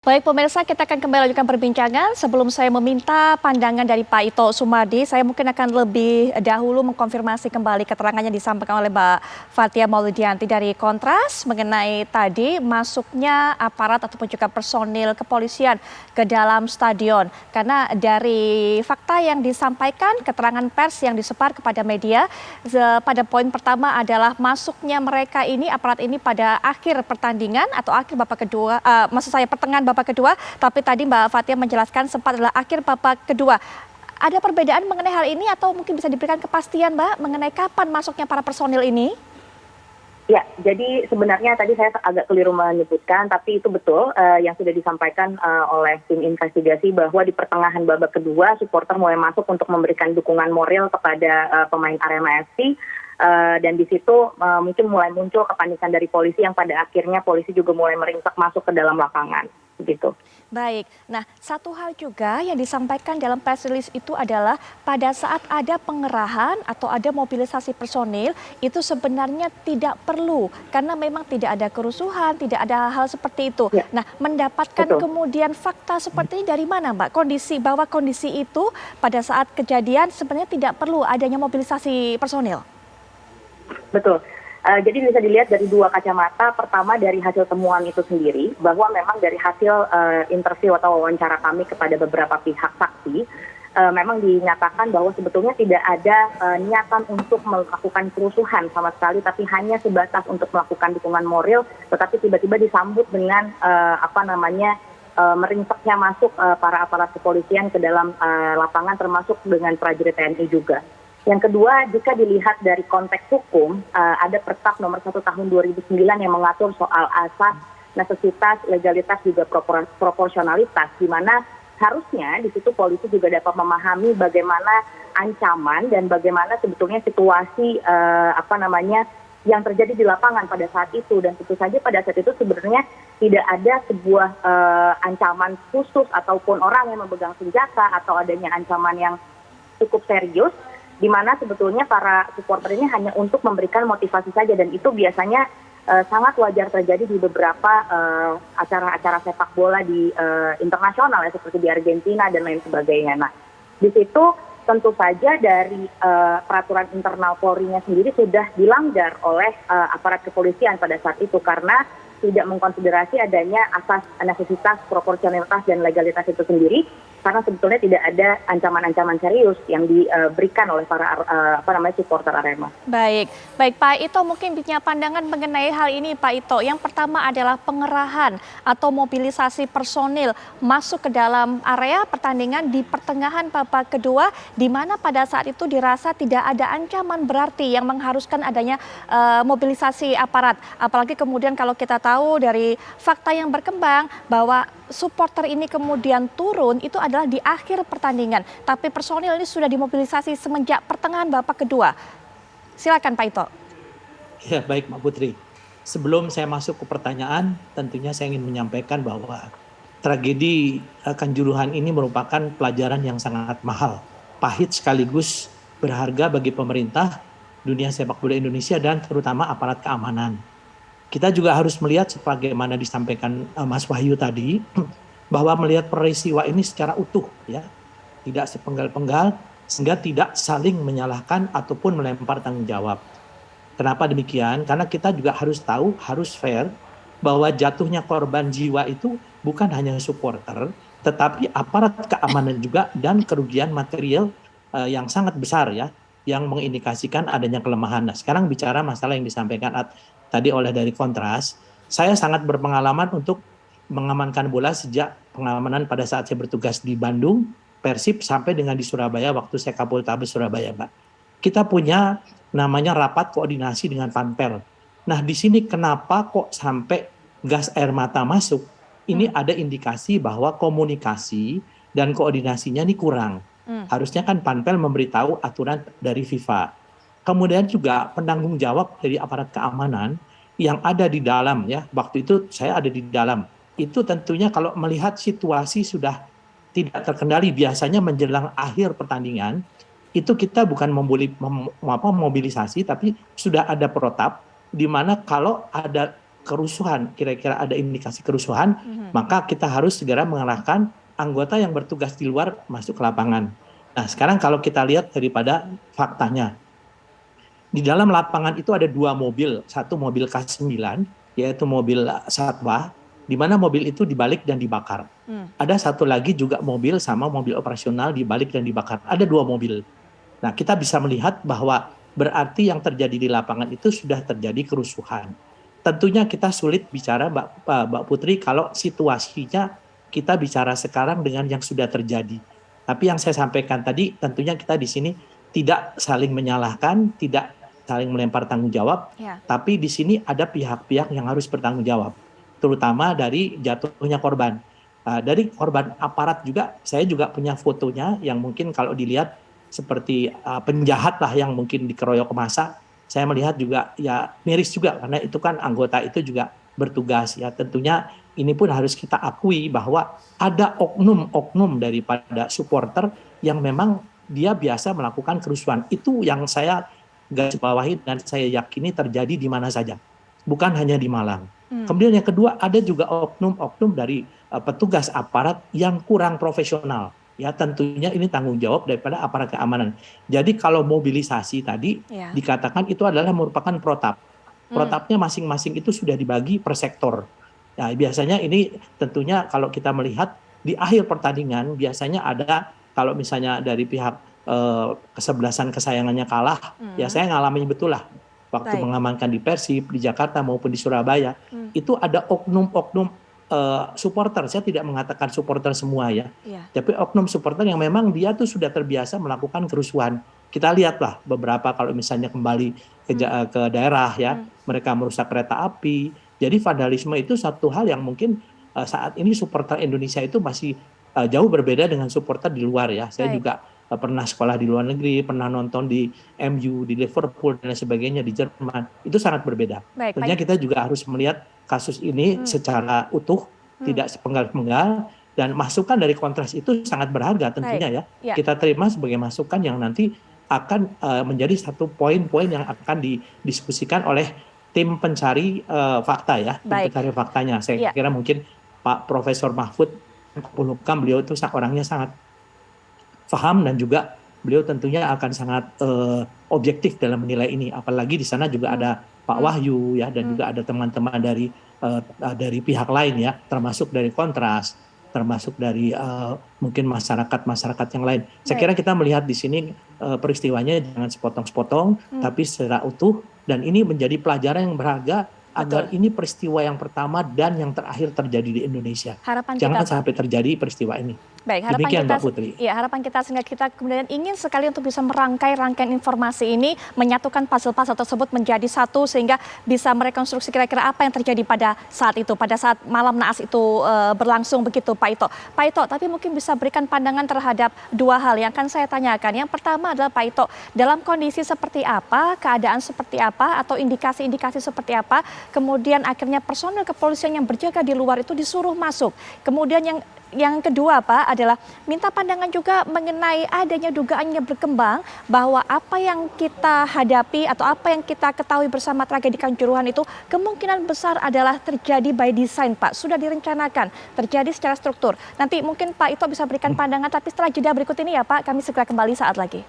Baik pemirsa, kita akan kembali lanjutkan perbincangan. Sebelum saya meminta pandangan dari Pak Ito Sumadi, saya mungkin akan lebih dahulu mengkonfirmasi kembali keterangannya disampaikan oleh Mbak Fathia Maulidianti dari Kontras mengenai tadi masuknya aparat ataupun juga personil kepolisian ke dalam stadion. Karena dari fakta yang disampaikan, keterangan pers yang disebar kepada media, pada poin pertama adalah masuknya mereka ini, aparat ini pada akhir pertandingan atau akhir babak kedua, pertengahan babak kedua, tapi tadi Mbak Fathia menjelaskan sempat adalah akhir babak kedua. Ada perbedaan mengenai hal ini atau mungkin bisa diberikan kepastian Mbak mengenai kapan masuknya para personil ini? Ya, jadi sebenarnya tadi saya agak keliru menyebutkan, tapi itu betul yang sudah disampaikan oleh tim investigasi bahwa di pertengahan babak kedua supporter mulai masuk untuk memberikan dukungan moral kepada pemain Arema FC. Dan di situ mungkin mulai muncul kepanikan dari polisi yang pada akhirnya polisi juga mulai meringsek masuk ke dalam lapangan. Begitu. Baik, nah satu hal juga yang disampaikan dalam press release itu adalah pada saat ada pengerahan atau ada mobilisasi personil itu sebenarnya tidak perlu karena memang tidak ada kerusuhan, tidak ada hal seperti itu. Ya, Nah, mendapatkan betul. kemudian fakta seperti ini dari mana Mbak? Bahwa kondisi itu pada saat kejadian sebenarnya tidak perlu adanya mobilisasi personil. Betul. Jadi bisa dilihat dari dua kacamata. Pertama dari hasil temuan itu sendiri, bahwa memang dari hasil interview atau wawancara kami kepada beberapa pihak saksi, memang dinyatakan bahwa sebetulnya tidak ada niatan untuk melakukan kerusuhan sama sekali, tapi hanya sebatas untuk melakukan dukungan moral, tetapi tiba-tiba disambut dengan meringseknya masuk para aparat kepolisian ke dalam lapangan, termasuk dengan prajurit TNI juga. Yang kedua, jika dilihat dari konteks hukum, ada Perkap nomor 1 tahun 2009 yang mengatur soal asas, necesitas, legalitas, juga proporsionalitas, di mana harusnya di situ polisi juga dapat memahami bagaimana ancaman dan bagaimana sebetulnya situasi yang terjadi di lapangan pada saat itu. Dan tentu saja pada saat itu sebenarnya tidak ada sebuah ancaman khusus ataupun orang yang memegang senjata atau adanya ancaman yang cukup serius, di mana sebetulnya para supporter ini hanya untuk memberikan motivasi saja, dan itu biasanya sangat wajar terjadi di beberapa acara-acara sepak bola di internasional ya, seperti di Argentina dan lain sebagainya. Nah, di situ tentu saja dari peraturan internal Polri-nya sendiri sudah dilanggar oleh aparat kepolisian pada saat itu karena tidak mengkonsiderasi adanya asas necesitas, proporsionalitas, dan legalitas itu sendiri, karena sebetulnya tidak ada ancaman-ancaman serius yang diberikan oleh para supporter Arema. Baik Pak Ito, mungkin punya pandangan mengenai hal ini Pak Ito. Yang pertama adalah pengerahan atau mobilisasi personil masuk ke dalam area pertandingan di pertengahan babak kedua, di mana pada saat itu dirasa tidak ada ancaman berarti yang mengharuskan adanya mobilisasi aparat. Apalagi kemudian kalau kita tahu dari fakta yang berkembang bahwa supporter ini kemudian turun itu adalah di akhir pertandingan. Tapi personil ini sudah dimobilisasi semenjak pertengahan babak kedua. Silakan Pak Ito. Ya, baik Mbak Putri. Sebelum saya masuk ke pertanyaan, tentunya saya ingin menyampaikan bahwa tragedi Kanjuruhan ini merupakan pelajaran yang sangat mahal, pahit sekaligus berharga bagi pemerintah, dunia sepak bola Indonesia, dan terutama aparat keamanan. Kita juga harus melihat sebagaimana disampaikan Mas Wahyu tadi, bahwa melihat peristiwa ini secara utuh, ya, tidak sepenggal-penggal, sehingga tidak saling menyalahkan ataupun melempar tanggung jawab. Kenapa demikian? Karena kita juga harus tahu, harus fair, bahwa jatuhnya korban jiwa itu bukan hanya supporter, tetapi aparat keamanan juga, dan kerugian material yang sangat besar, ya, yang mengindikasikan adanya kelemahan. Nah, sekarang bicara masalah yang disampaikan tadi oleh dari Kontras, saya sangat berpengalaman untuk mengamankan bola sejak pengamanan pada saat saya bertugas di Bandung, Persib, sampai dengan di Surabaya waktu saya Kapoltabes Surabaya, Mbak. Kita punya namanya rapat koordinasi dengan Panpel. Nah, di sini kenapa kok sampai gas air mata masuk? Ini ada indikasi bahwa komunikasi dan koordinasinya ini kurang. Harusnya kan Panpel memberitahu aturan dari FIFA. Kemudian juga penanggung jawab dari aparat keamanan yang ada di dalam, ya, waktu itu saya ada di dalam. Itu tentunya kalau melihat situasi sudah tidak terkendali, biasanya menjelang akhir pertandingan, itu kita bukan mobilisasi, tapi sudah ada protap, di mana kalau ada kerusuhan, kira-kira ada indikasi kerusuhan, maka kita harus segera mengerahkan anggota yang bertugas di luar masuk ke lapangan. Nah, sekarang kalau kita lihat daripada faktanya, di dalam lapangan itu ada 2 mobil, satu mobil K9, yaitu mobil Satwa, di mana mobil itu dibalik dan dibakar. Ada satu lagi juga mobil sama mobil operasional dibalik dan dibakar. Ada 2 mobil. Nah, kita bisa melihat bahwa berarti yang terjadi di lapangan itu sudah terjadi kerusuhan. Tentunya kita sulit bicara, Mbak Putri, kalau situasinya kita bicara sekarang dengan yang sudah terjadi. Tapi yang saya sampaikan tadi, tentunya kita di sini tidak saling menyalahkan, tidak saling melempar tanggung jawab, tapi di sini ada pihak-pihak yang harus bertanggung jawab, terutama dari jatuhnya korban. Dari korban aparat juga, saya juga punya fotonya yang mungkin kalau dilihat seperti penjahat lah yang mungkin dikeroyok massa. Saya melihat juga ya miris juga karena itu kan anggota itu juga bertugas ya. Tentunya ini pun harus kita akui bahwa ada oknum-oknum daripada supporter yang memang dia biasa melakukan kerusuhan. Itu yang saya garis bawahi dan saya yakini terjadi di mana saja, bukan hanya di Malang. Kemudian yang kedua, ada juga oknum-oknum dari petugas aparat yang kurang profesional. Ya, tentunya ini tanggung jawab daripada aparat keamanan. Jadi kalau mobilisasi tadi dikatakan itu adalah merupakan protap. Protapnya masing-masing itu sudah dibagi per sektor. Ya, biasanya ini tentunya kalau kita melihat di akhir pertandingan biasanya ada, kalau misalnya dari pihak kesebelasan kesayangannya kalah, ya saya ngalamin betul lah. Waktu mengamankan di Persib, di Jakarta maupun di Surabaya, itu ada oknum-oknum supporter. Saya tidak mengatakan supporter semua ya, tapi oknum supporter yang memang dia tuh sudah terbiasa melakukan kerusuhan. Kita lihatlah beberapa kalau misalnya kembali ke daerah ya, mereka merusak kereta api. Jadi vandalisme itu satu hal yang mungkin saat ini supporter Indonesia itu masih jauh berbeda dengan supporter di luar ya. Saya juga pernah sekolah di luar negeri, pernah nonton di MU, di Liverpool dan sebagainya di Jerman. Itu sangat berbeda. Tentunya kita juga harus melihat kasus ini secara utuh, tidak sepenggal-penggal, dan masukan dari Kontras itu sangat berharga tentunya ya. Kita terima sebagai masukan yang nanti akan menjadi satu poin-poin yang akan didiskusikan oleh tim pencari fakta ya, tim pencari faktanya. Saya kira mungkin Pak Profesor Mahfud Polhukam, beliau itu orangnya sangat paham dan juga beliau tentunya akan sangat objektif dalam menilai ini. Apalagi di sana juga ada Pak Wahyu ya, dan juga ada teman-teman dari pihak lain ya, termasuk dari Kontras, termasuk dari mungkin masyarakat yang lain. Saya kira kita melihat di sini peristiwanya jangan sepotong-sepotong, tapi secara utuh, dan ini menjadi pelajaran yang berharga agar ini peristiwa yang pertama dan yang terakhir terjadi di Indonesia. Jangan sampai terjadi peristiwa ini. Baik, demikian Mbak Putri. Ya, harapan kita sehingga kita kemudian ingin sekali untuk bisa merangkai rangkaian informasi ini, menyatukan puzzle-puzzle tersebut menjadi satu sehingga bisa merekonstruksi kira-kira apa yang terjadi pada saat itu, pada saat malam naas itu berlangsung begitu Pak Ito. Pak Ito, tapi mungkin bisa berikan pandangan terhadap 2 hal yang akan saya tanyakan. Yang pertama adalah Pak Ito, dalam kondisi seperti apa, keadaan seperti apa, atau indikasi-indikasi seperti apa, kemudian akhirnya personel kepolisian yang berjaga di luar itu disuruh masuk. Kemudian yang kedua Pak adalah minta pandangan juga mengenai adanya dugaan yang berkembang bahwa apa yang kita hadapi atau apa yang kita ketahui bersama tragedi Kanjuruhan itu kemungkinan besar adalah terjadi by design Pak. Sudah direncanakan, terjadi secara struktur. Nanti mungkin Pak Ito bisa berikan pandangan, tapi setelah jeda berikut ini ya Pak, kami segera kembali saat lagi.